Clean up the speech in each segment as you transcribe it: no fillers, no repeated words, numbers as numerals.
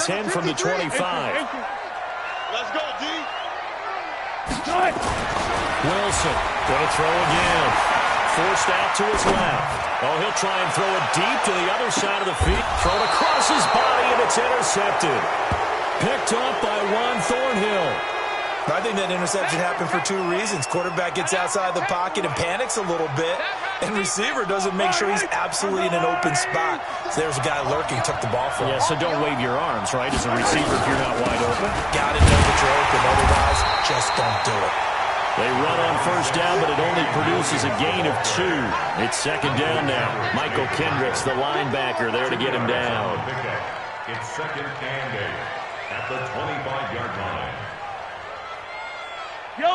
10 from the 25. Let's go, D. Wilson going to throw again. Forced out to his left. Oh, he'll try and throw it deep to the other side of the field. Thrown across his body, and it's intercepted. Picked up by Juan Thornhill. I think that interception happened for two reasons. Quarterback gets outside the pocket and panics a little bit, and receiver doesn't make sure he's absolutely in an open spot. So there's a guy lurking, took the ball from him. Yeah, so don't wave your arms, right, as a receiver if you're not wide open. Got to know that you're open, otherwise just don't do it. They run on first down, but it only produces a gain of 2. It's second down now. Michael Kendricks, the linebacker, there to get him down. It's second and 8 at the 25-yard line.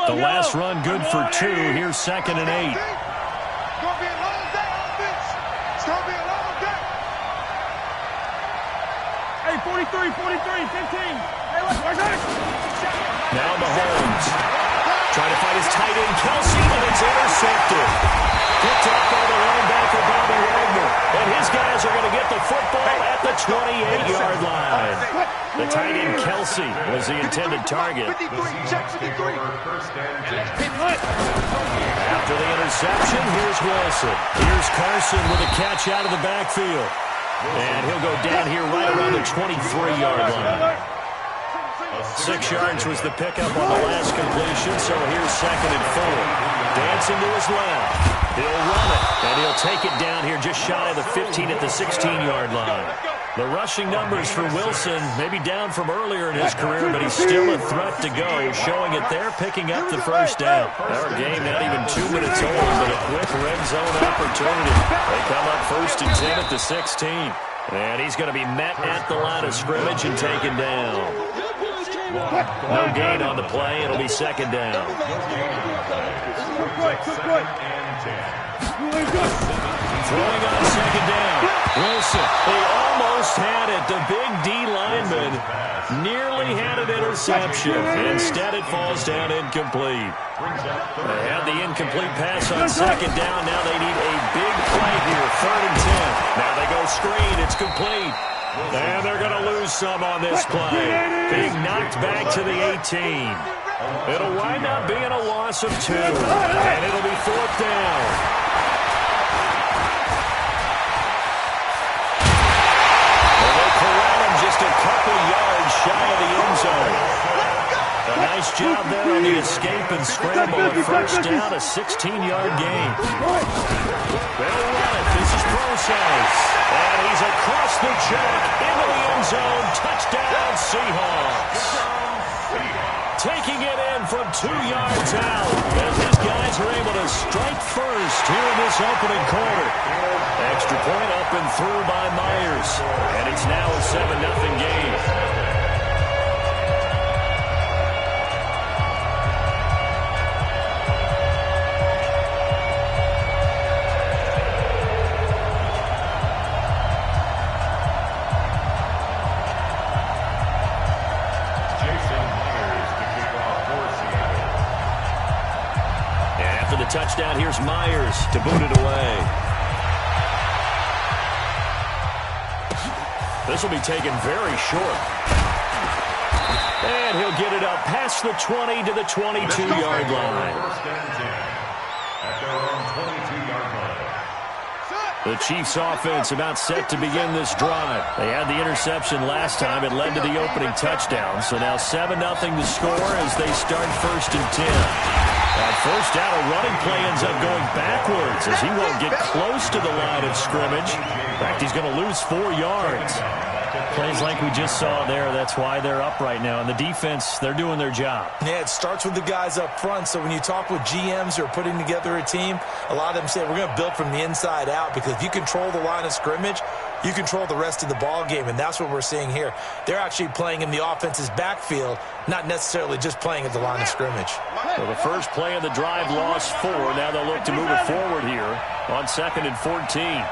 The last run good for 2. Here's second and 8. It's going to be a long day, offense. It's going to be a long day. Hey, 43, 15. Hey, look, watch out. Now Mahomes. Trying to find his tight end, Kelsey, and it's intercepted. Picked up by the linebacker, Bobby Wagner. And his guys are going to get the football at the 28-yard line. The tight end, Kelsey, was the intended target. 53, check 53. After the interception, here's Wilson. Here's Carson with a catch out of the backfield. And he'll go down here right around the 23-yard line. 6 yards was the pickup on the last completion, so here's second and 4. Dancing to his left. He'll run it, and he'll take it down here just shy of the 15 at the 16-yard line. The rushing numbers for Wilson maybe down from earlier in his career, but he's still a threat to go, showing it there, picking up the first down. Our game not even 2 minutes old, but a quick red zone opportunity. They come up first and 10 at the 16. And he's going to be met at the line of scrimmage and taken down. No gain on the play. It'll be second down. Throwing on second down. Wilson, they almost had it. The big D lineman nearly had an interception. Instead, it falls down incomplete. They had the incomplete pass on second down. Now they need a big play here. Third and 10. Now they go screen. It's complete. And they're going to lose some on this play. Being knocked back to the 18. It'll wind up being a loss of 2. And it'll be fourth down. And they'll corral him just a couple yards shy of the end zone. A nice job there on the escape and scramble at first down, a 16-yard gain. They'll run it. This is Process. And he's across the track into the end zone. Touchdown, Seahawks. Taking it in from 2 yards out as his guys are able to strike first here in this opening quarter. Extra point up and through by Myers. And it's now a 7-0 game. Touchdown, here's Myers to boot it away. This will be taken very short. And he'll get it up past the 20 to the 22-yard line. At their own 22-yard line. The Chiefs offense about set to begin this drive. They had the interception last time. It led to the opening touchdown. So now 7-0 to score as they start first and 10. At first down, a running play ends up going backwards as he won't get close to the line of scrimmage. In fact, he's going to lose 4 yards. Plays like we just saw there. That's why they're up right now. And the defense, they're doing their job. Yeah, it starts with the guys up front. So when you talk with GMs who are putting together a team, a lot of them say we're going to build from the inside out, because if you control the line of scrimmage, you control the rest of the ball game, and that's what we're seeing here. They're actually playing in the offense's backfield, not necessarily just playing at the line of scrimmage. So the first play of the drive lost 4. Now they'll look to move it forward here on second and 14.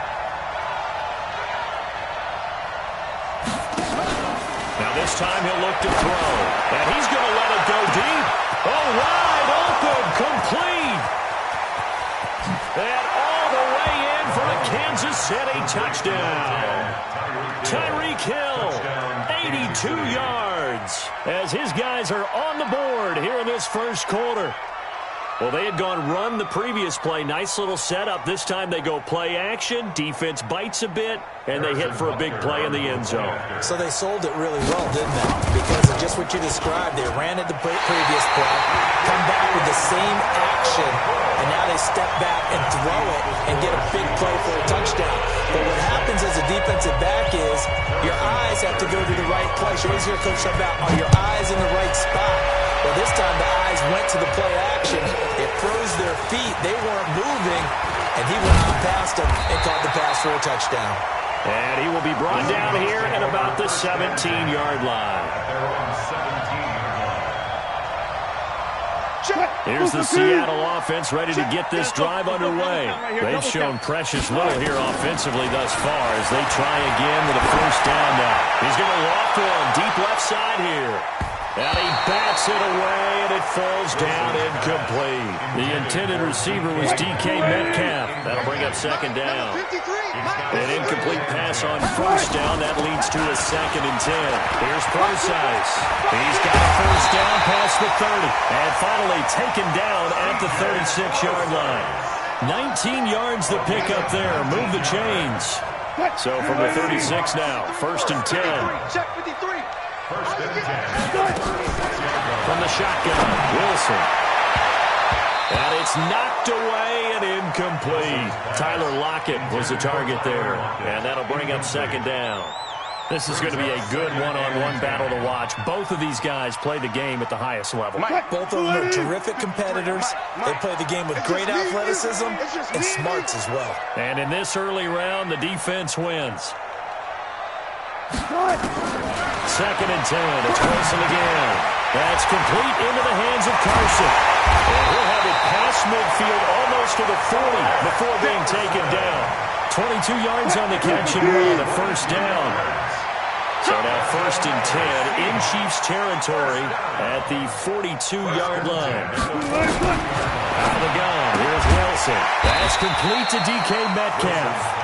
Now this time he'll look to throw, and he's going to let it go deep. Oh, wide open, complete. And all the way in for a Kansas City touchdown. Tyreek Hill, 82 yards, as his guys are on the board here in this first quarter. Well, they had gone run the previous play. Nice little setup. This time they go play action. Defense bites a bit, and they hit for a big play in the end zone. So they sold it really well, didn't they? Because of just what you described. They ran at the previous play, come back with the same action, and now they step back and throw it and get a big play for a touchdown. But what happens as a defensive back is your eyes have to go to the right place. You always hear Coach talk about, are your eyes in the right spot? Well, this time the eyes went to the play action. It froze their feet. They weren't moving, and he went on past them and caught the pass for a touchdown. And he will be brought down here at about the 17-yard line. Here's the Seattle offense ready to get this drive underway. They've shown precious little here offensively thus far as they try again with a first down now. He's going to loft one deep left side here. And he bats it away, and it falls down incomplete. The intended receiver was DK Metcalf. That'll bring up second down. An incomplete pass on first down. That leads to a 2nd and 10. Here's Procise. He's got a first down past the 30. And finally taken down at the 36-yard line. 19 yards the pickup there. Move the chains. So from the 36 now, 1st and 10. Check 53. From the shotgun, Wilson. And it's knocked away and incomplete. Tyler Lockett was the target there. And that'll bring up 2nd down. This is going to be a good one-on-one battle to watch. Both of these guys play the game at the highest level. Both of them are terrific competitors. They play the game with great athleticism and smarts as well. And in this early round, the defense wins. 2nd and 10. It's Wilson again. That's complete into the hands of Carson. And he'll have it past midfield almost to the 40 before being taken down. 22 yards on the catch and run, a first down. So now 1st and 10 in Chiefs territory at the 42-yard line. Out of the gun, here's Wilson. That's complete to DK Metcalf.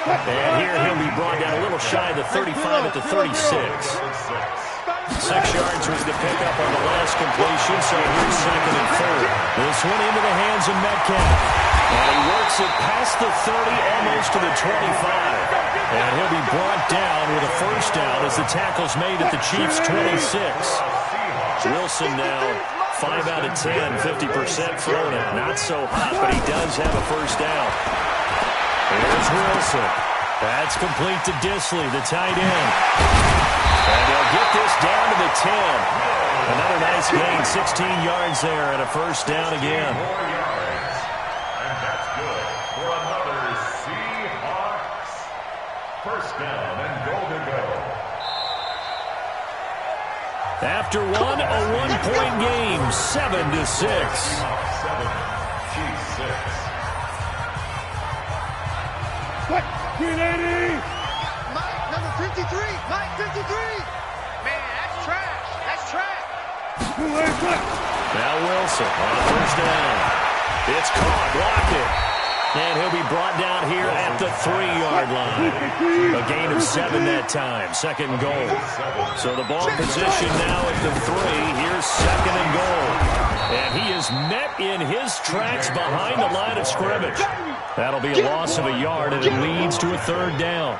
And here he'll be brought down a little shy of the 35 at the 36. 6 yards was the pickup on the last completion, so here's 2nd and 3. This one into the hands of Metcalf. And he works it past the 30, almost to the 25. And he'll be brought down with a first down as the tackle's made at the Chiefs' 26. Wilson now 5 out of 10, 50% thrown it. Not so hot, but he does have a first down. Here's Wilson. That's complete to Disley, the tight end. And they'll get this down to the 10. Another nice gain, 16 yards there, and a first down again. And that's good for another Seahawks. First down and goal to go. After one, a one-point game, 7-6. 7, Chiefs 6. What? 380! Mike, number 53! Mike, 53! Man, that's trash! That's trash! Now Wilson on first down. It's caught, blocked it. And he'll be brought down here at the 3-yard line. A gain of 7 that time, 2nd and goal. So the ball position now at the 3. Here's 2nd and goal. And he is met in his tracks behind the line of scrimmage. That'll be a loss of a yard, and it leads to a 3rd down.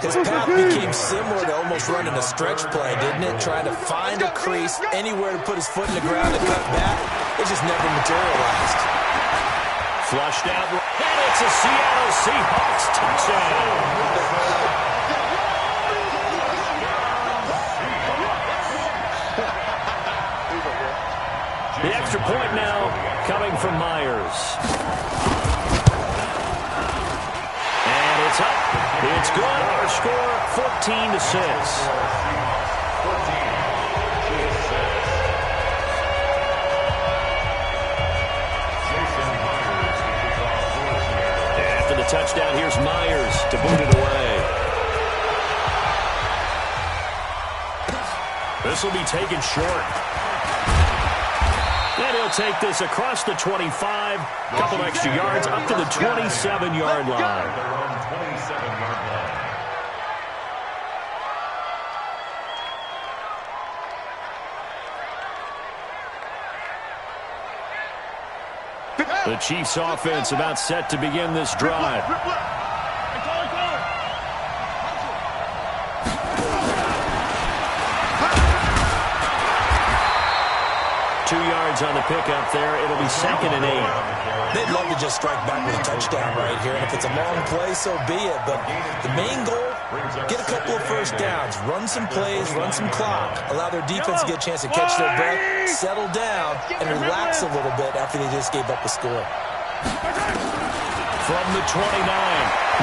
His path became similar to almost running a stretch play, didn't it? Trying to find a crease, anywhere to put his foot in the ground and cut back. It just never materialized. Flushed out, and it's a Seattle Seahawks touchdown. The extra point now coming from Myers. And it's up. It's good. Our score, 14-6. After the touchdown, here's Myers to boot it away. This will be taken short. And he'll take this across the 25, a couple extra yards, up to the 27-yard line. Their own 27-yard line. The Chiefs offense about set to begin this drive. 2 yards on the pickup there. It'll be 2nd and 8. They'd love to just strike back with a touchdown right here. And if it's a long play, so be it. But the main goal, get a couple of first downs, run some plays, run some clock, allow their defense to get a chance to catch their breath, settle down, and relax a little bit after they just gave up a score. From the 29,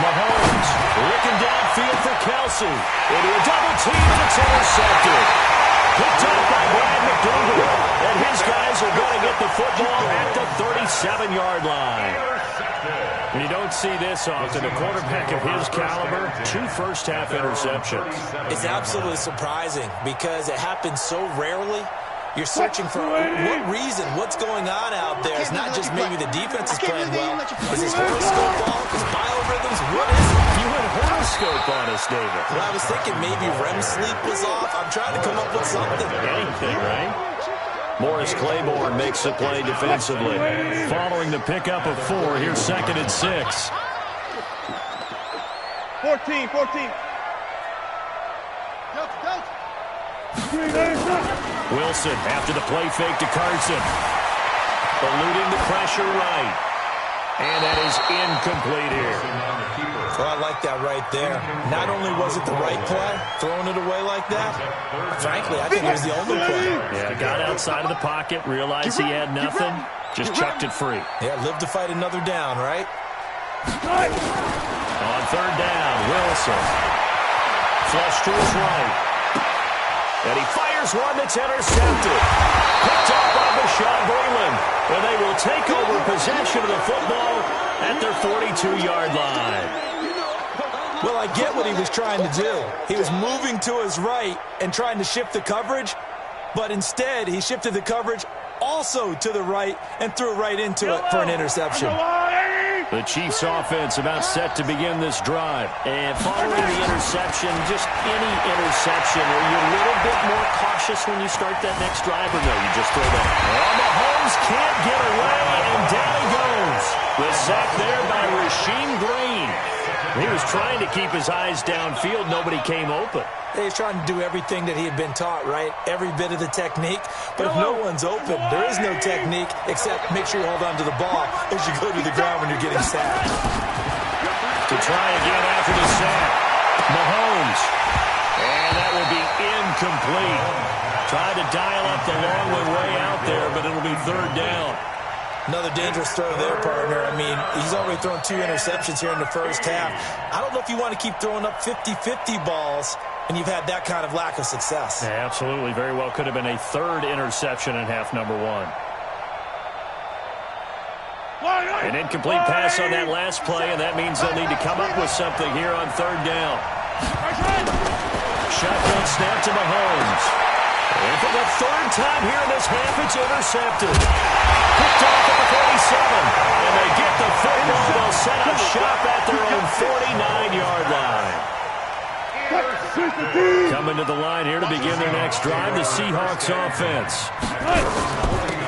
Mahomes looking downfield for Kelsey. Into a double team, it's intercepted. Picked up by Brad McDougal. And his guys are going to get the football at the 37-yard line. And you don't see this often. A quarterback of his caliber, 2 first-half interceptions. It's absolutely surprising because it happens so rarely. You're searching for what reason, what's going on out there. It's not just maybe the defense is playing well. Is his horoscope off? His biorhythms? What is it? You went horoscope on us, David. Well, I was thinking maybe REM sleep was off. I'm trying to come up with something. Anything, right? Morris Claiborne makes the play defensively. Following the pickup of 4, here's 2nd and 6. 14. Wilson after the play fake to Carson. Eluding the pressure right. And that is incomplete here. Well, I like that right there. Not only was it the right play, throwing it away like that, frankly, I think it was the only play. Yeah, got outside of the pocket, realized he had nothing, just chucked it free. Yeah, live to fight another down, right? On 3rd down, Wilson. Flush to his right. And he fires one that's intercepted. Picked up by Bashaud Breeland. And they will take over possession of the football at their 42-yard line. Well, I get what he was trying to do. He was moving to his right and trying to shift the coverage, but instead he shifted the coverage also to the right and threw right into it for an interception. The Chiefs offense about set to begin this drive. And following the interception, just any interception, are you a little bit more cautious when you start that next drive, or no, you just throw that? Well, Mahomes can't get away, and down he goes. The sack there by Rasheem Green. He was trying to keep his eyes downfield. Nobody came open. He's trying to do everything that he had been taught, right? Every bit of the technique. But if no one's open, there is no technique except make sure you hold on to the ball as you go to the ground when you're getting sacked. To try again after the sack. Mahomes. And that will be incomplete. Tried to dial up the long one way out there, but it'll be 3rd down. Another dangerous throw there, partner. I mean, he's already thrown 2 interceptions here in the first half. I don't know if you want to keep throwing up 50-50 balls and you've had that kind of lack of success. Yeah, absolutely. Very well could have been a 3rd interception in half number 1. An incomplete pass on that last play, and that means they'll need to come up with something here on 3rd down. Shotgun snap to Mahomes. And for the 3rd time here in this half, it's intercepted. Picked off at the 47. And they get the football. They'll set up shop at their own 49-yard line. Coming to the line here to begin their next drive, the Seahawks offense.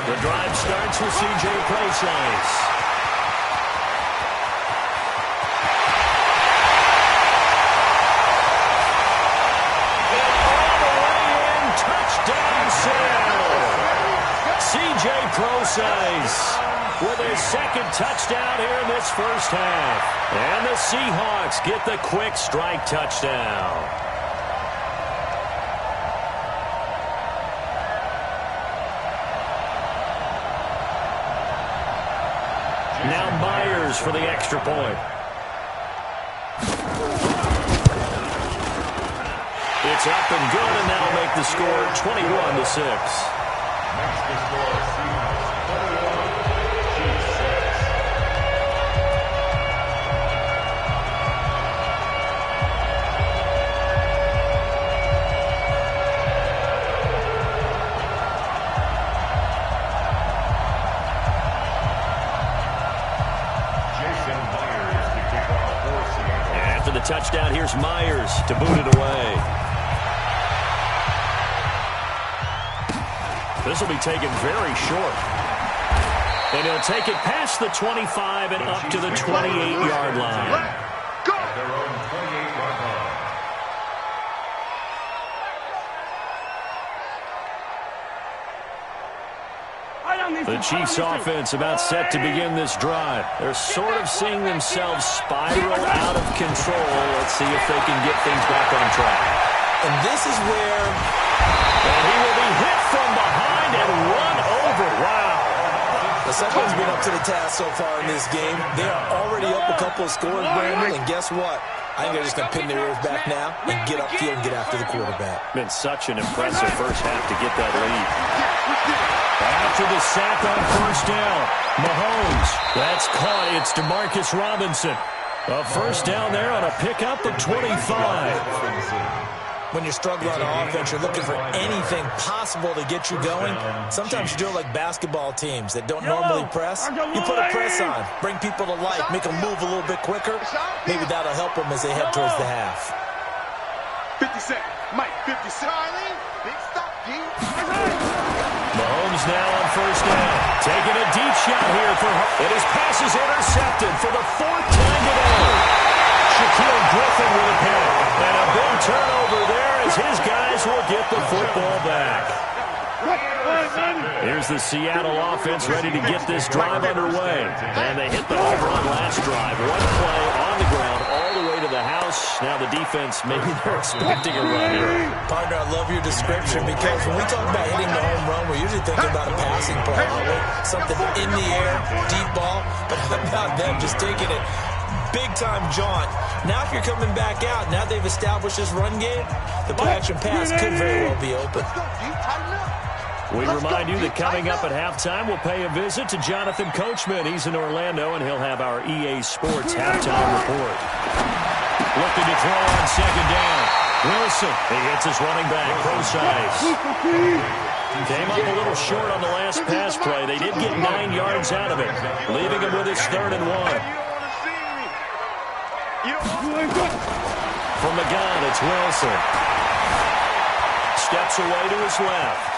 The drive starts with C.J. Procise. C.J. Procise with his 2nd touchdown here in this first half. And the Seahawks get the quick strike touchdown. Now Myers for the extra point. It's up and good, and that'll make the score 21-6. Makes the score Seahawks 21, Chiefs 6. touchdown. Here's Myers to boot it away. This will be taken very short. And he'll take it past the 25 and up to the 28-yard line. Go! Their own 28-yard line. The Chiefs offense about set to begin this drive. They're sort of seeing themselves spiral out of control. Let's see if they can get things back on track. And this is where... And he will be hit from behind and run over. Wow. The Sunshines been up to the task so far in this game. They are already up a couple of scores, Brandon, and guess what? I think they're just going to pin their ears back now and get upfield and get after the quarterback. Been such an impressive first half to get that lead. After the sack on first down, Mahomes. That's caught. It's DeMarcus Robinson. A first down there on a pickup of 25. When you're struggling on offense, you're looking for anything possible to get you going. Sometimes you do it like basketball teams that don't normally press. You put a press on, bring people to life, make them move a little bit quicker. Maybe that'll help them as they head towards the half. 50 seconds. Mike, 50 seconds. Big stop, D. Mahomes now on first down. Taking a deep shot here for and his pass is intercepted for the fourth time today. Shaquille Griffin with a pick. And a big turnover there as his guys will get the football back. Here's the Seattle offense ready to get this drive underway. And they hit the home run last drive. One play on the ground all the way to the house. Now the defense, maybe they're expecting a run here. Partner, I love your description because when we talk about hitting the home run, we're usually thinking about a passing play, aren't we? Something in the air, deep ball. But how about them just taking it big-time jaunt? Now if you're coming back out, now they've established this run game, the play-action pass could very well be open. We remind you that coming up at halftime, we'll pay a visit to Jonathan Coachman. He's in Orlando, and he'll have our EA Sports halftime report. Looking to throw on second down. Wilson, he hits his running back, Procise. Came up a little short on the last pass play. They did get 9 yards out of it, leaving him with his 3rd and 1. From the gun, it's Wilson. Steps away to his left.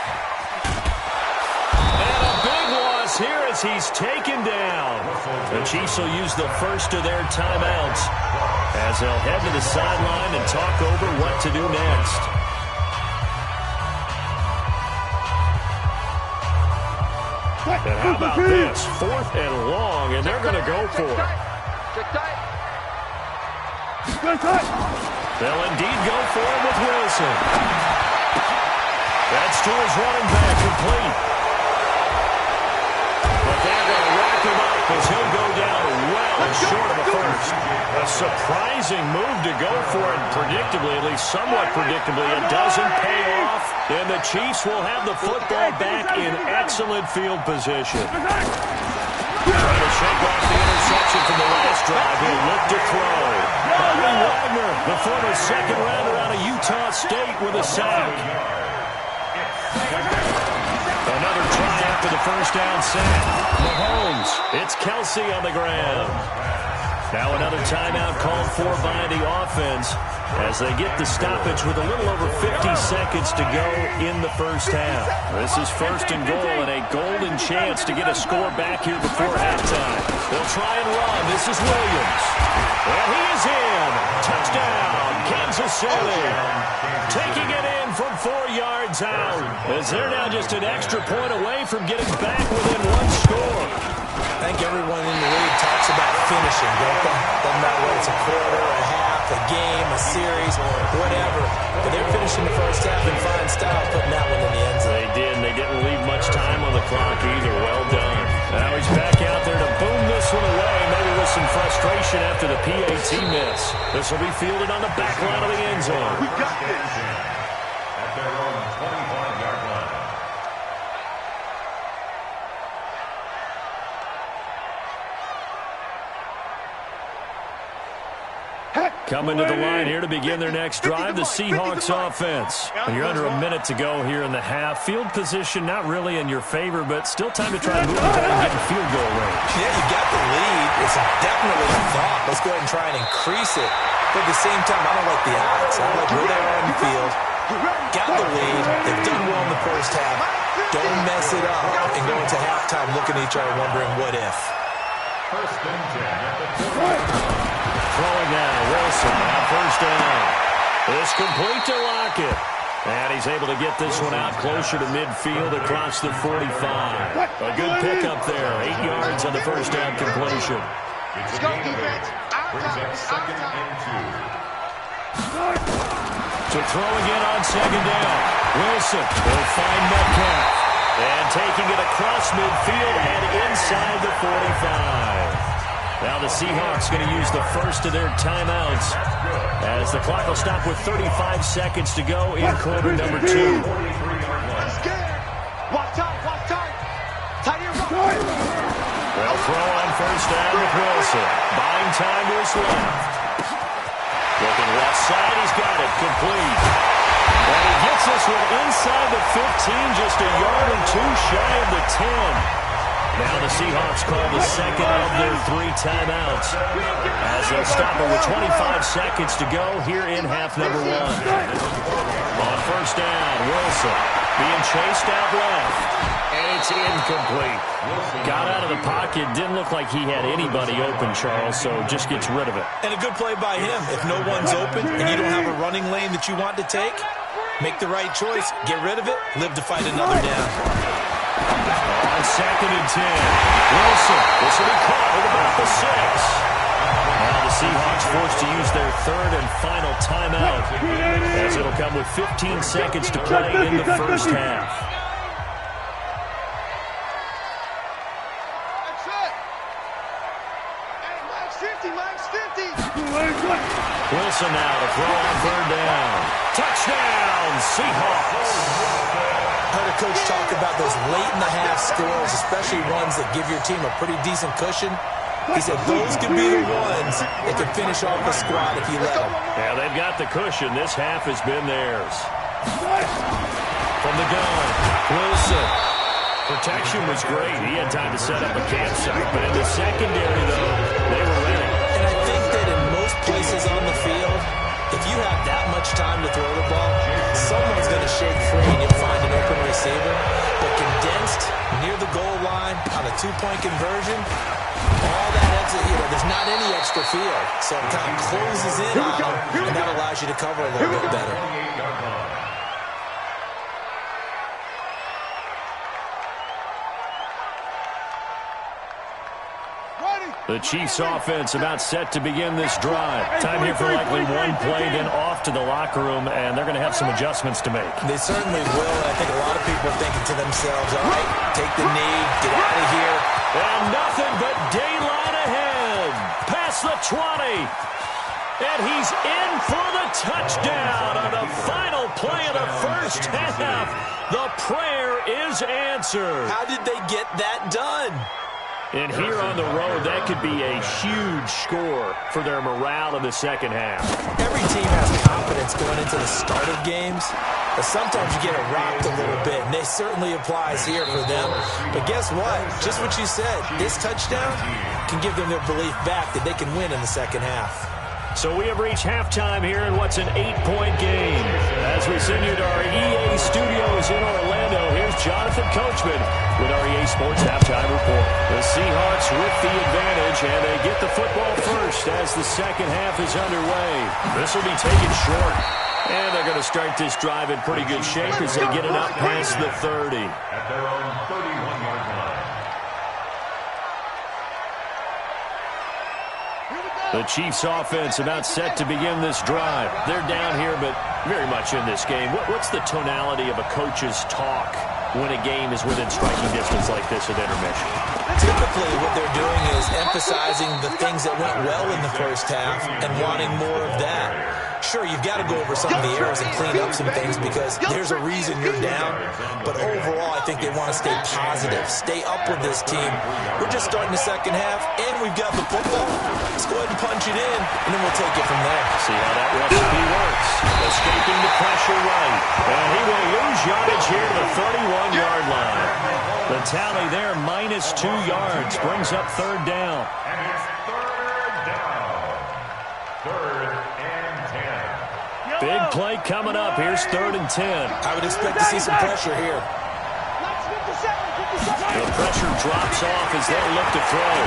And a big loss here as he's taken down. The Chiefs will use the first of their timeouts as they'll head to the sideline and talk over what to do next. And how about this? 4th and long, and they're going to go for it. They'll indeed go for it with Wilson. That's to his running back, complete. But they're going to rack him up as he'll go down well short of a first. A surprising move to go for it, predictably, at least somewhat predictably. It doesn't pay off, and the Chiefs will have the football back in excellent field position. Trying to shake off the interception from the last drive. He'll look to throw. Bobby Wagner, the former second rounder out of Utah State with a sack. Another try after the first down sack. Mahomes, it's Kelsey on the ground. Now another timeout called for by the offense as they get the stoppage with a little over 50 seconds to go in the first half. This is 1st and goal and a golden chance to get a score back here before halftime. They'll try and run. This is Williams. And he is in. Touchdown, Kansas City. Taking it in from 4 yards out as they're now just an extra point away from getting back within 1 score. I think everyone in the league talks about finishing, don't they? Doesn't matter whether it's a quarter, a half, a game, a series, whatever. But they're finishing the first half in fine style, putting that one in the end zone. They did, and they didn't leave much time on the clock either. Well done. Now he's back out there to boom this one away, maybe with some frustration after the PAT miss. This will be fielded on the back line of the end zone. We got this. At their own 25-yard line. Coming to the line here to begin their next drive, the Seahawks offense. And you're under a minute to go here in the half. Field position not really in your favor, but still time to try and move the ball and get in field goal range. Yeah, you got the lead. It's definitely a thought. Let's go ahead and try and increase it. But at the same time, I don't like the odds. I like where they are on the field. Got the lead. They've done well in the first half. Don't mess it up and go into halftime looking at each other wondering what if. First and 10 at the 40. Throwing now, Wilson on first down. It's complete to Lockett. And he's able to get this one out closer to midfield across the 45. A good pickup there. 8 yards on the first down completion. It's a gain of 8. Brings up second and 2. To throw again on second down. Wilson will find Metcalf. And taking it across midfield and inside the 45. Now the Seahawks going to use the first of their timeouts as the clock will stop with 35 seconds to go in quarter number 2. Scared. Watch out, watch out. Tight end. They'll throw on first down with Wilson. Buying time to his left. Looking left side, he's got it. Complete. And he gets this one inside the 15, just a yard or two shy of the 10. Now the Seahawks call the second of their 3 timeouts as they'll stop it with 25 seconds to go here in half number 1. On first down, Wilson being chased out left. And it's incomplete. Got out of the pocket. Didn't look like he had anybody open, Charles, so just gets rid of it. And a good play by him. If no one's open and you don't have a running lane that you want to take, make the right choice. Get rid of it. Live to fight another down. On second and 10, Wilson. This will be caught at about the 6. Now the Seahawks forced to use their third and final timeout as it'll come with 15 seconds to play in the first half. Mike's 50. Wilson now to throw on third down. Touchdown, Seahawks. Heard a coach talk about those late-in-the-half scores, especially ones that give your team a pretty decent cushion. He said those could be the ones that could finish off a squad if you let them. Yeah, they've got the cushion. This half has been theirs. From the gun, Wilson. Protection was great. He had time to set up a campsite. But in the secondary, though, they were ready. And I think that in most places on the field, if you have that much time to throw the ball, someone's going to shake free and you'll find an open receiver. But condensed near the goal line on a 2-point conversion, all that extra, there's not any extra field. So it kind of closes in on them, and that allows you to cover a little bit better. The Chiefs offense about set to begin this drive. Time here for likely one play, then off to the locker room, and they're going to have some adjustments to make. They certainly will, and I think a lot of people are thinking to themselves, all right, take the knee, get out of here. And nothing but daylight ahead. Past the 20. And he's in for the touchdown on the final play of the first half. The prayer is answered. How did they get that done? And here on the road, that could be a huge score for their morale in the second half. Every team has confidence going into the start of games, but sometimes you get it rocked a little bit, and this certainly applies here for them. But guess what? Just what you said, this touchdown can give them their belief back that they can win in the second half. So we have reached halftime here in what's an 8-point game. As we send you to our EA studios in Orlando, here's Jonathan Coachman with our EA Sports Halftime Report. The Seahawks with the advantage, and they get the football first as the second half is underway. This will be taken short, and they're going to start this drive in pretty good shape as they get it up past the 30. At their own 31-yard line. The Chiefs offense about set to begin this drive. They're down here, but very much in this game. What's the tonality of a coach's talk when a game is within striking distance like this at intermission? Typically, what they're doing is emphasizing the things that went well in the first half and wanting more of that. Sure, you've got to go over some of the errors and clean up some things because there's a reason you're down. But overall, I think they want to stay positive, stay up with this team. We're just starting the second half, and we've got the football. Let's go ahead and punch it in, and then we'll take it from there. See how that recipe works. Escaping the pressure right. And he will lose yardage here to the 31-yard line. The tally there, -2 yards, brings up third down. And it's third down. Third Big play coming up. Here's 3rd and 10. I would expect to see some pressure here. The pressure drops off as they'll look to throw.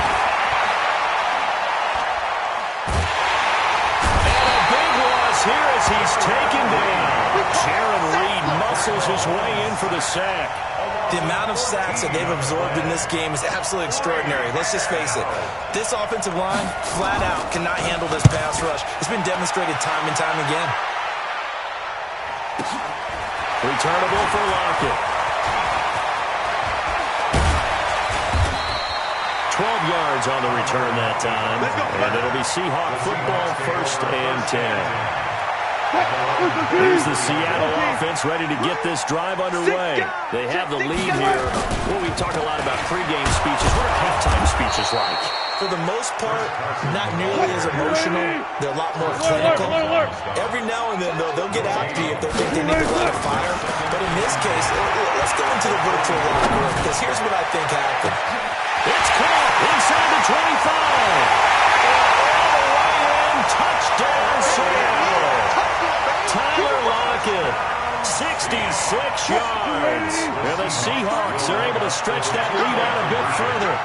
And a big loss here as he's taken down. Jaron Reed muscles his way in for the sack. The amount of sacks that they've absorbed in this game is absolutely extraordinary. Let's just face it. This offensive line, flat out, cannot handle this pass rush. It's been demonstrated time and time again. Returnable for Lockett. 12 yards on the return that time. And it'll be Seahawk football, 1st and 10. Here's the Seattle offense ready to get this drive underway. They have the lead here. Well, we talk a lot about pregame speeches. What are halftime speeches like? For the most part, not nearly as emotional. They're a lot more clinical. Every now and then, though, they'll get after you if they think they need to light a fire. But in this case, let's go into the virtual locker room, because here's what I think happened. It's caught inside the 25. Touchdown, Seattle. Tyler Lockett, 66 yards. And the Seahawks are able to stretch that lead out a bit further.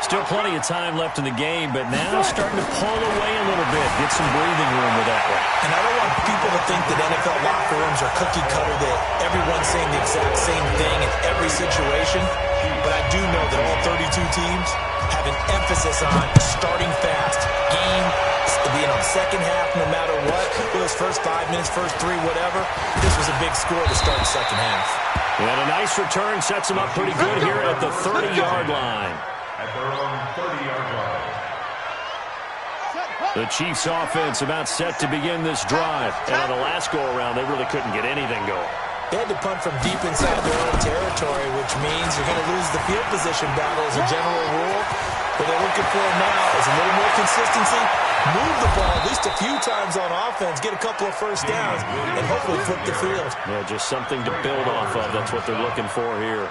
Still plenty of time left in the game, but now starting to pull away a little bit. Get some breathing room with that one. And I don't want people to think that NFL locker rooms are cookie cutter, that everyone's saying the exact same thing in every situation. But I do know that all 32 teams have an emphasis on starting fast, game, being on second half no matter what. Those first 5 minutes, first 3, whatever. This was a big score to start the second half. And a nice return sets them up pretty good here at the 30-yard line. At their own 30-yard line. The Chiefs offense about set to begin this drive. And on the last go-around, they really couldn't get anything going. They had to punt from deep inside their own territory, which means you're going to lose the field position battle as a general rule. What they're looking for now is a little more consistency, move the ball at least a few times on offense, get a couple of first downs, and hopefully flip the field. Yeah, just something to build off of. That's what they're looking for here.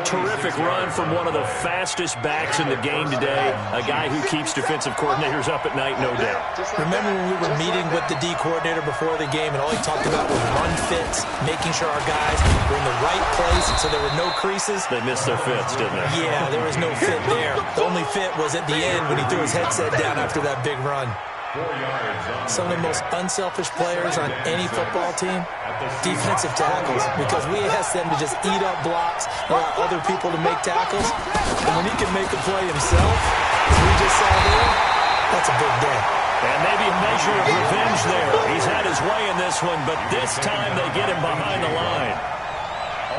Terrific run from one of the fastest backs in the game today, a guy who keeps defensive coordinators up at night, no doubt. Remember when we were meeting with the D coordinator before the game, and all he talked about was run fits, making sure our guys were in the right place so there were no creases? They missed their fits, didn't they? Yeah, there was no fit there. The only fit was at the end when he threw his headset down after that big run. Some of the most unselfish players on any football team, defensive tackles, because we ask them to just eat up blocks, allow other people to make tackles, and when he can make a play himself, as we just saw there, that's a big day. And maybe a measure of revenge there. He's had his way in this one, but this time they get him behind the line.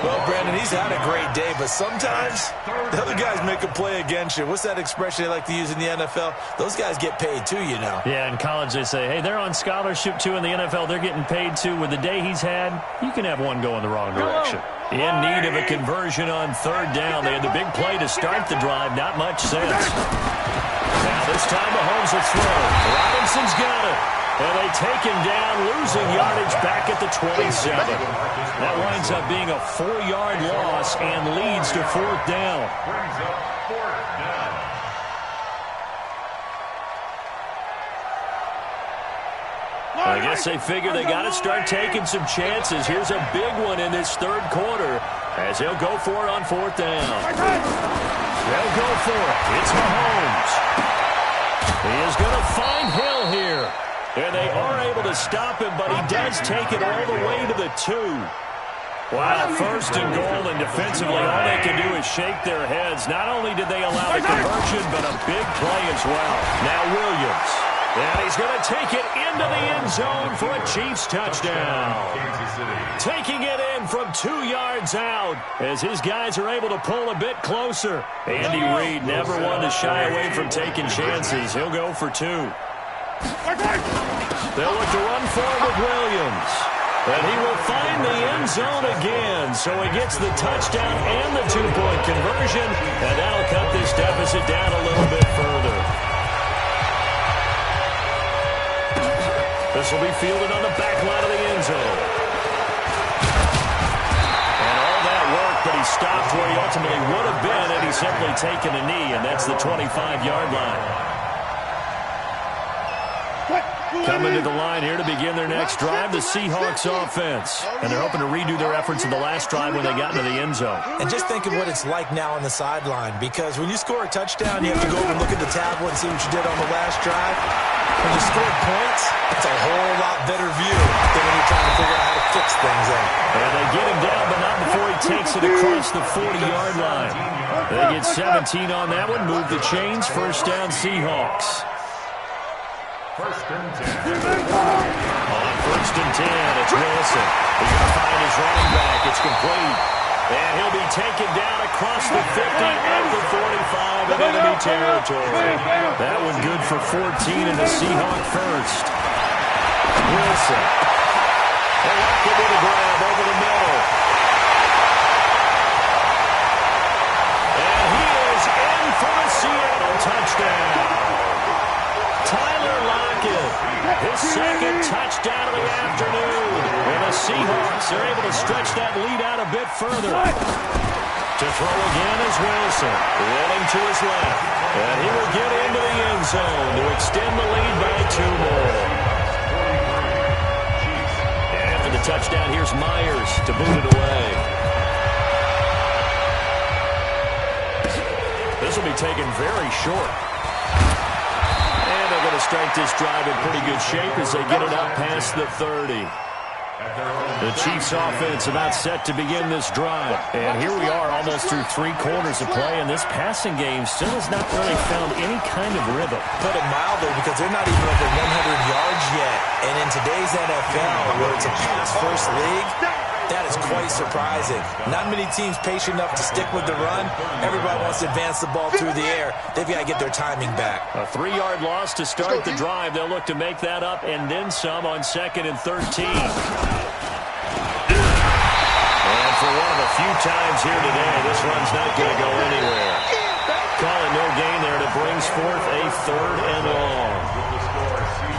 Well, Brandon, he's had a great day, but sometimes the other guys make a play against you. What's that expression they like to use in the NFL? Those guys get paid too, you know. Yeah, in college they say, hey, they're on scholarship too. In the NFL, they're getting paid too. With the day he's had, you can have one go in the wrong direction. In need of a conversion on 3rd down. They had the big play to start the drive. Not much sense. Now this time Mahomes will throw. Robinson's got it. And they take him down, losing yardage back at the 27. That winds up being a 4-yard loss and leads to 4th down. Brings up 4th down. I guess they figure they got to start taking some chances. Here's a big one in this 3rd quarter as he'll go for it on 4th down. They'll go for it. It's Mahomes. He is going to find Hill here. And they are able to stop him, but he does take it all the way to the 2. Wow, 1st and goal, and defensively all they can do is shake their heads. Not only did they allow the conversion, but a big play as well. Now Williams. And he's going to take it into the end zone for a Chiefs touchdown. Taking it in from 2 yards out as his guys are able to pull a bit closer. Andy Reid never one to shy away from taking chances. He'll go for 2. They'll look to run forward with Williams. And he will find the end zone again. So he gets the touchdown and the 2-point conversion. And that'll cut this deficit down a little bit further. This will be fielded on the back line of the end zone. And all that work, but he stopped where he ultimately would have been had he simply taken a knee. And that's the 25-yard line. Coming to the line here to begin their next drive, the Seahawks offense. And they're hoping to redo their efforts in the last drive when they got into the end zone. And just think of what it's like now on the sideline, because when you score a touchdown, you have to go over and look at the tablet and see what you did on the last drive. When you score points, it's a whole lot better view than when you're trying to figure out how to fix things up. And they get him down, but not before he takes it across the 40-yard line. They get 17 on that one, move the chains, first down Seahawks. First and 10. On first and 10, it's Wilson. He's going to find his running back. It's complete. And he'll be taken down across the 50 at the 45 in enemy territory. That one good for 14 in the Seahawk first. Wilson. They lock it with a grab over the middle. And he is in for the Seattle touchdown. Tyler Lockett, his second touchdown of the afternoon. And the Seahawks are able to stretch that lead out a bit further. To throw again is Wilson, rolling to his left. And he will get into the end zone to extend the lead by 2 more. And after the touchdown, here's Myers to boot it away. This will be taken very short. And they're going to start this drive in pretty good shape as they get it up past the 30. The Chiefs offense about set to begin this drive. And here we are almost through 3 quarters of play, and this passing game still has not really found any kind of rhythm. Put it mildly, because they're not even over 100 yards yet. And in today's NFL, where it's a pass-first league, that is quite surprising. Not many teams patient enough to stick with the run. Everybody wants to advance the ball through the air. They've got to get their timing back. A 3-yard loss to start the drive. They'll look to make that up and then some on 2nd and 13. And for one of the few times here today, this run's not going to go anywhere. Calling no gain there, and it brings forth a 3rd and long.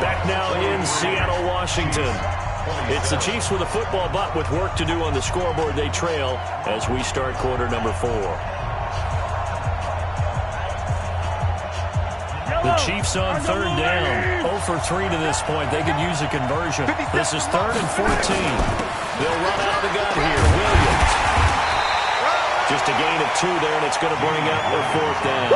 Back now in Seattle, Washington. It's the Chiefs with a football, but with work to do on the scoreboard, they trail as we start quarter number 4. The Chiefs on 3rd down. 0 for 3 to this point. They could use a conversion. This is 3rd and 14. They'll run out of the gun here. Williams. Just a gain of 2 there, and it's going to bring up their 4th down.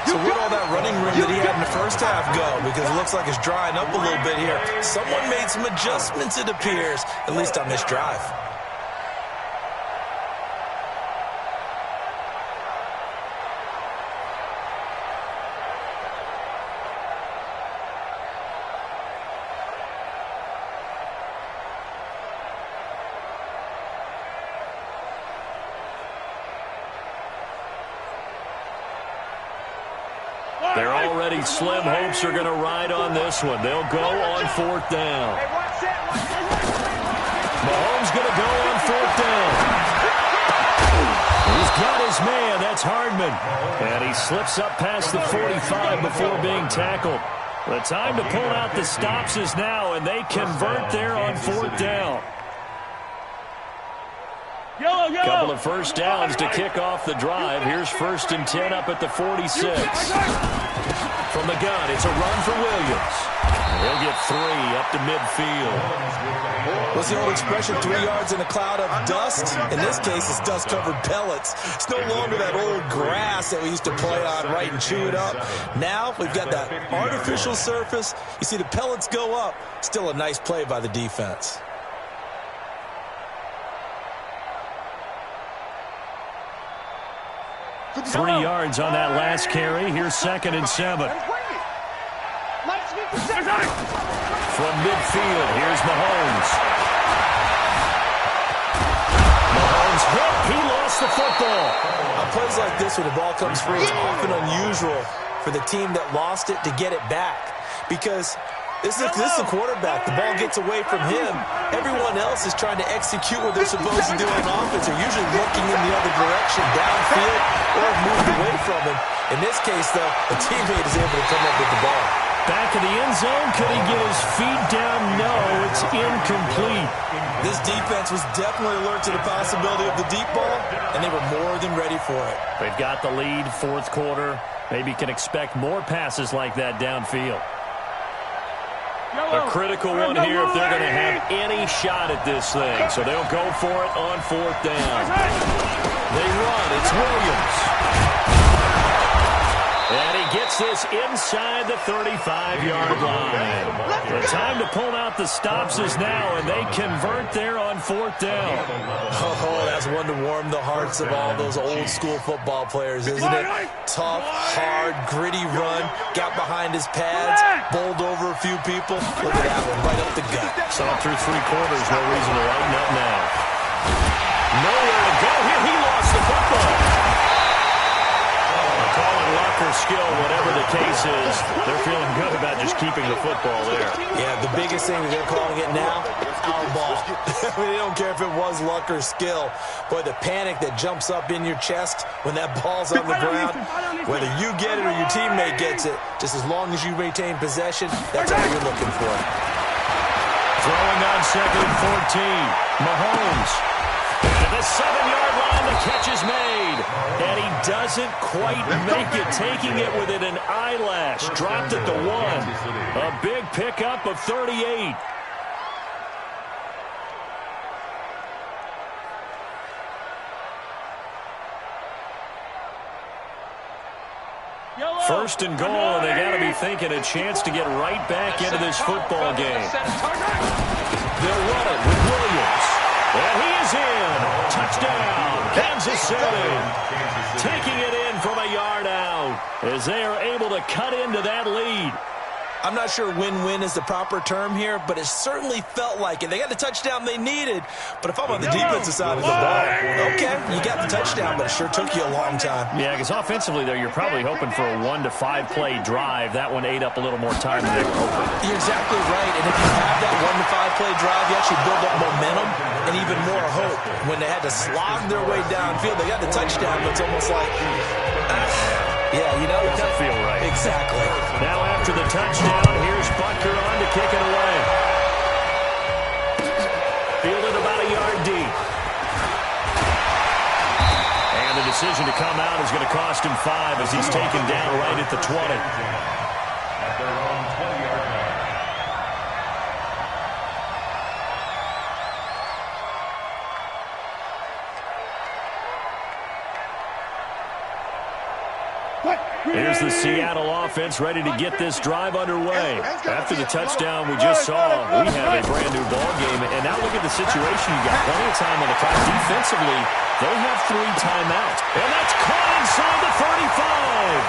So where'd all that running room that he had in the first half go? Because it looks like it's drying up a little bit here. Someone made some adjustments, it appears, at least on this drive. They're already slim hopes are going to ride on this one. They'll go on 4th down. Mahomes going to go on 4th down. He's got his man. That's Hardman. And he slips up past the 45 before being tackled. The time to pull out the stops is now, and they convert there on 4th down. Couple of first downs to kick off the drive. Here's 1st and 10 up at the 46. From the gun, it's a run for Williams. He'll get 3 up to midfield. What's the old expression, 3 yards in a cloud of dust? In this case, it's dust-covered pellets. It's no longer that old grass that we used to play on, right, and chew it up. Now we've got that artificial surface. You see the pellets go up. Still a nice play by the defense. Three yards on that last carry. Here's 2nd and 7. From midfield, here's Mahomes. Mahomes hit. He lost the football. On plays like this, when the ball comes free, it's often unusual for the team that lost it to get it back. Because this is the quarterback. The ball gets away from him. Everyone else is trying to execute what they're supposed to do on offense. They're usually looking in the other direction, downfield, or moved away from him. In this case, though, a teammate is able to come up with the ball. Back in the end zone. Could he get his feet down? No, it's incomplete. This defense was definitely alert to the possibility of the deep ball, and they were more than ready for it. They've got the lead, 4th quarter. Maybe can expect more passes like that downfield. A critical one here if they're going to have any shot at this thing. So they'll go for it on 4th down. They run. It's Williams. And he gets this inside the 35-yard line. The time to pull out the stops is now, and they convert there on 4th down. Oh, that's one to warm the hearts of all those old-school football players, isn't it? Tough, hard, gritty run. Got behind his pads, bowled over a few people. Look at that one, right up the gut. Saw it through 3 quarters. No reason to lighten up now. Nowhere to go here. He lost the football. Call it luck or skill, whatever the case is. They're feeling good about just keeping the football there. Yeah, the biggest thing that they're calling it now, our ball. I mean, they don't care if it was luck or skill. Boy, the panic that jumps up in your chest when that ball's on the ground, whether you get it or your teammate gets it, just as long as you maintain possession, that's all you're looking for. Throwing on 2nd and 14. Mahomes. And the 7-yard line, the catch is made. And he doesn't quite make it, taking it within an eyelash. Dropped at the 1. A big pickup of 38. First and goal, and they got to be thinking a chance to get right back into this football game. They'll run it with Williams. And he is in. Touchdown, Kansas City. Taking it in from a yard out as they are able to cut into that lead. I'm not sure win-win is the proper term here, but it certainly felt like it. They got the touchdown they needed, but if I'm on the defensive side of the ball, okay, you got the touchdown, but it sure took you a long time. Yeah, because offensively, though, you're probably hoping for a 1 to 5 play drive. That one ate up a little more time than they were hoping. You're exactly right, and if you have that 1 to 5 play drive, you actually build up momentum and even more hope. When they had to slog their way downfield, they got the touchdown, but it's almost like, yeah, you know, it doesn't feel right. Exactly. Now after the touchdown, here's Butker on to kick it away. Fielded about a yard deep. And the decision to come out is going to cost him 5 as he's taken down right at the 20. At their own 20-yard line. Here's the Seattle offense ready to get this drive underway. After the touchdown we just saw, we have a brand-new ball game. And now look at the situation. You got plenty of time on the clock. Defensively, they have 3 timeouts. And that's caught inside the 35.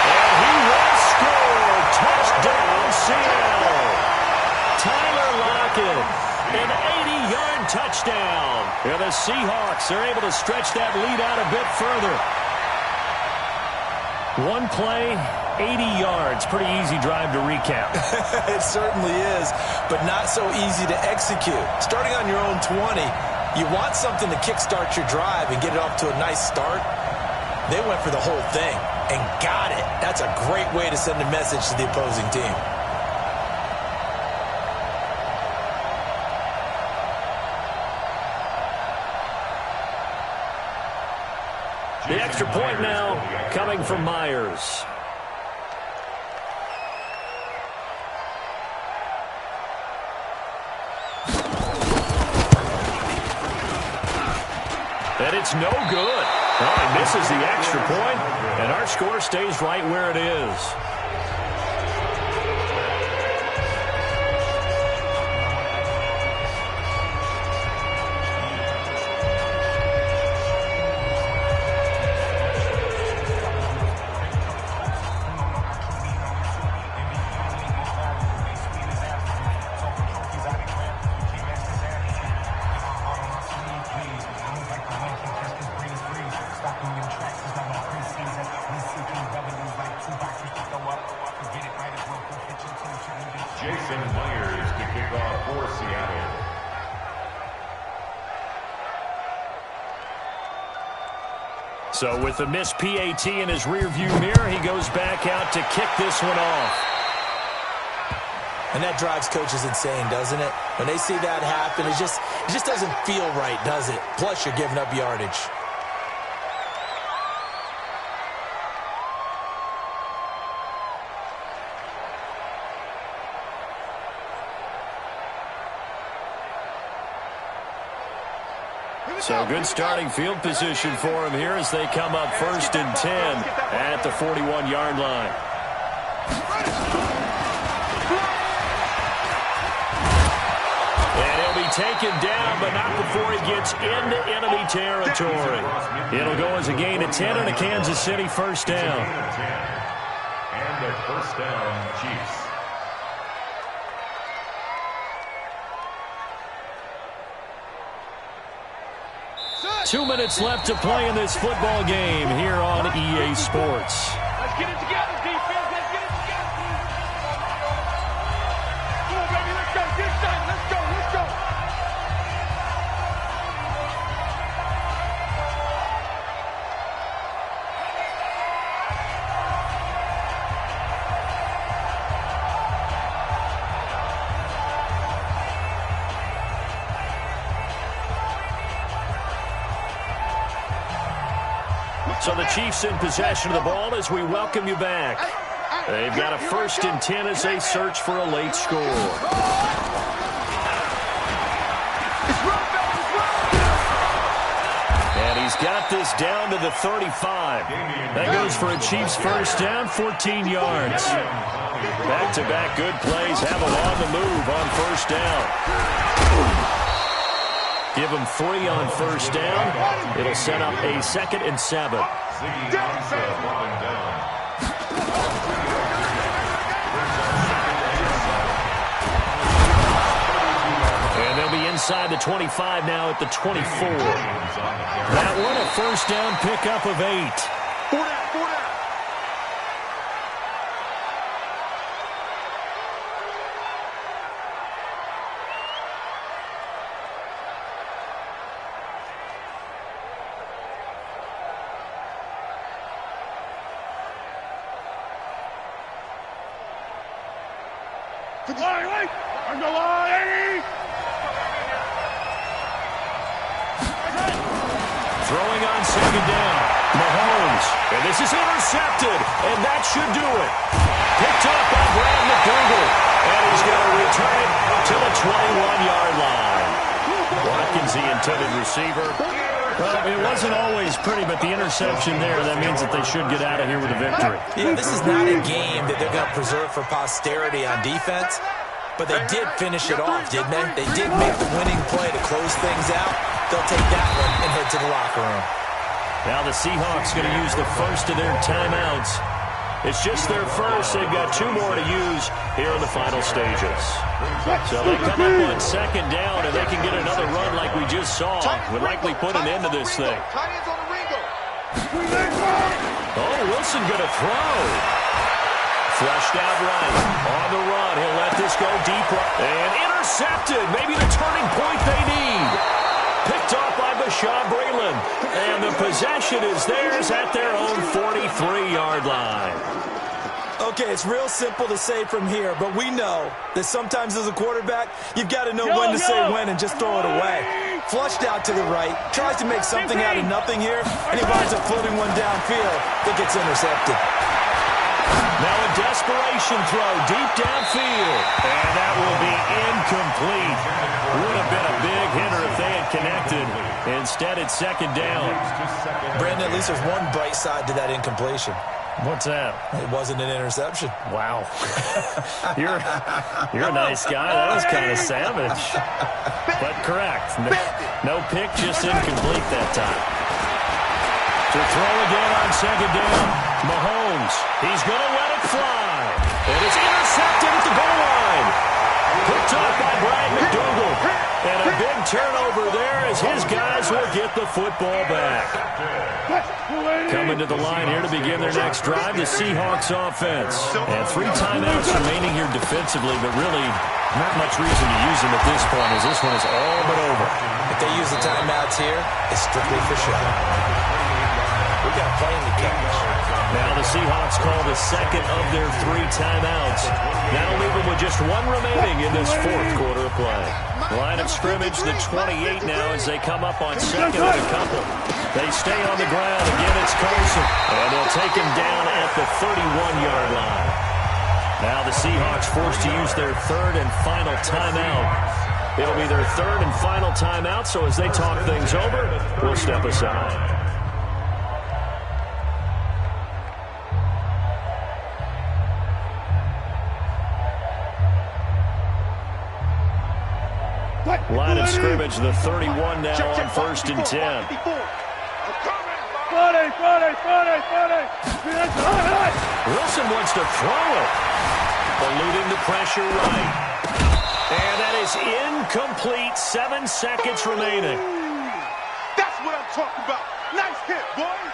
And he will score. Touchdown, Seattle. Tyler Lockett, an 80-yard touchdown. And the Seahawks are able to stretch that lead out a bit further. 1 play, 80 yards. Pretty easy drive to recap. It certainly is, but not so easy to execute. Starting on your own 20, you want something to kickstart your drive and get it off to a nice start. They went for the whole thing and got it. That's a great way to send a message to the opposing team. The extra point now coming from Myers. And it's no good. Oh, he misses the extra point, and our score stays right where it is. So with the missed PAT in his rearview mirror, he goes back out to kick this one off. And that drives coaches insane, doesn't it? When they see that happen, it just doesn't feel right, does it? Plus, you're giving up yardage. So good starting field position for him here as they come up 1st and 10 at the 41-yard line. And he'll be taken down, but not before he gets into enemy territory. It'll go as a gain of 10 and a Kansas City first down. And a first down, Chiefs. Two minutes left to play in this football game here on EA Sports. Let's get it together, defense. Let's get it together. Come on, baby. Let's go. Get started. Let's go. Let's go. So the Chiefs in possession of the ball as we welcome you back. They've got a 1st and 10 as they search for a late score. And he's got this down to the 35. That goes for a Chiefs first down, 14 yards. Back-to-back good plays have them on the move on first down. Give them 3 on first down. It'll set up a 2nd and 7. And they'll be inside the 25 now at the 24. That one a first down pickup of 8. Throwing on 2nd down. Mahomes. And this is intercepted. And that should do it. Picked up by Brad McDougal. And he's going to return it to the 21-yard line. Watkins, the intended receiver. Well, it wasn't always pretty, but the interception there, that means that they should get out of here with a victory. Yeah, this is not a game that they're going to preserve for posterity on defense. But they did finish it off, didn't they? They did make the winning play to close things out. They'll take that one and head to the locker room. Now the Seahawks going to use the first of their timeouts. It's just their first. They've got 2 more to use here in the final stages. So they come up on 2nd down, and they can get another run like we just saw. Would likely put an end to this thing. Oh, Wilson going to throw. Flushed out right. On the run. He'll let this go deep. And intercepted. Maybe the turning point they need. Picked off by Bashaud Breeland. And the possession is theirs at their own 43-yard line. Okay, it's real simple to say from here, but we know that sometimes as a quarterback, you've got to know when to say when and just throw it away. Flushed out to the right, tries to make something out of nothing here, and he winds up floating one downfield that gets intercepted. Now a desperation throw deep downfield. And that will be incomplete. Would have been a big hitter if they had connected. Instead, it's 2nd down. Brandon, at least there's one bright side to that incompletion. What's that? It wasn't an interception. Wow. You're a nice guy. That was kind of savage. But correct. No pick, just incomplete that time. To throw again on 2nd down. Mahomes. He's going to let it fly. And it's intercepted at the goal line. Picked up by Brad McDougal. And a big turnover there as his guys will get the football back. Coming to the line here to begin their next drive, the Seahawks offense. And 3 timeouts remaining here defensively, but really not much reason to use them at this point as this one is all but over. If they use the timeouts here, it's strictly for show. We got a plane to catch. Now the Seahawks call the 2nd of their 3 timeouts. That'll leave them with just 1 remaining in this 4th quarter of play. Line of scrimmage, the 28 now as they come up on 2nd and a couple. They stay on the ground. Again, it's Carson. And they'll take him down at the 31-yard line. Now the Seahawks forced to use their 3rd and final timeout. It'll be their third and final timeout, so as they talk things over, we'll step aside. Line of scrimmage, the 31 now on 1st and 10. Wilson wants to throw it. Eluding the pressure right. And that is incomplete. 7 seconds remaining. That's what I'm talking about. Nice hit, boys.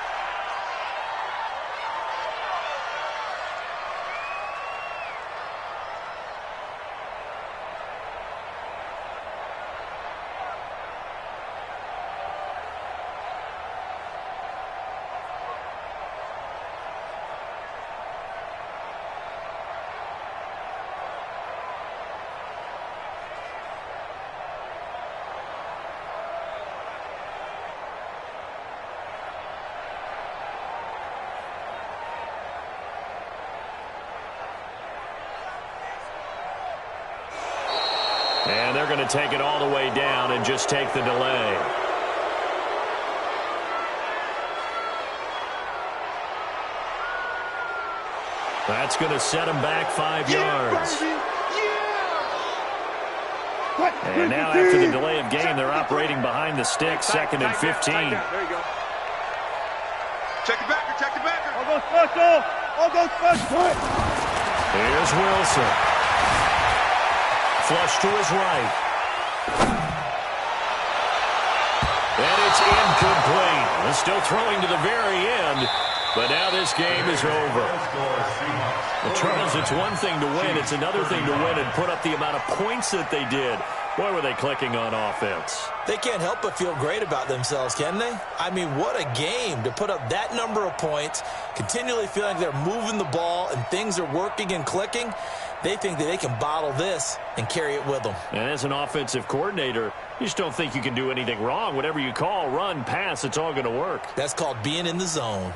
And they're going to take it all the way down and just take the delay. That's going to set them back 5 yards. And now after the delay of game, they're operating behind the sticks, 2nd and 15. There you go. Check it back, check it back. I'll go special. I'll go special. Here's Wilson. Flush to his right. And it's incomplete. They're still throwing to the very end, but now this game is over. Well, Charles, it's one thing to win. It's another thing to win and put up the amount of points that they did. Boy, were they clicking on offense. They can't help but feel great about themselves, can they? I mean, what a game to put up that number of points, continually feeling like they're moving the ball and things are working and clicking. They think that they can bottle this and carry it with them. And as an offensive coordinator, you just don't think you can do anything wrong. Whatever you call, run, pass, it's all going to work. That's called being in the zone.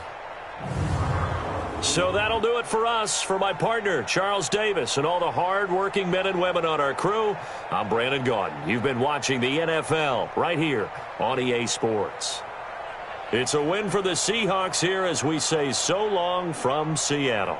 So that'll do it for us. For my partner, Charles Davis, and all the hard-working men and women on our crew, I'm Brandon Gaudin. You've been watching the NFL right here on EA Sports. It's a win for the Seahawks here as we say so long from Seattle.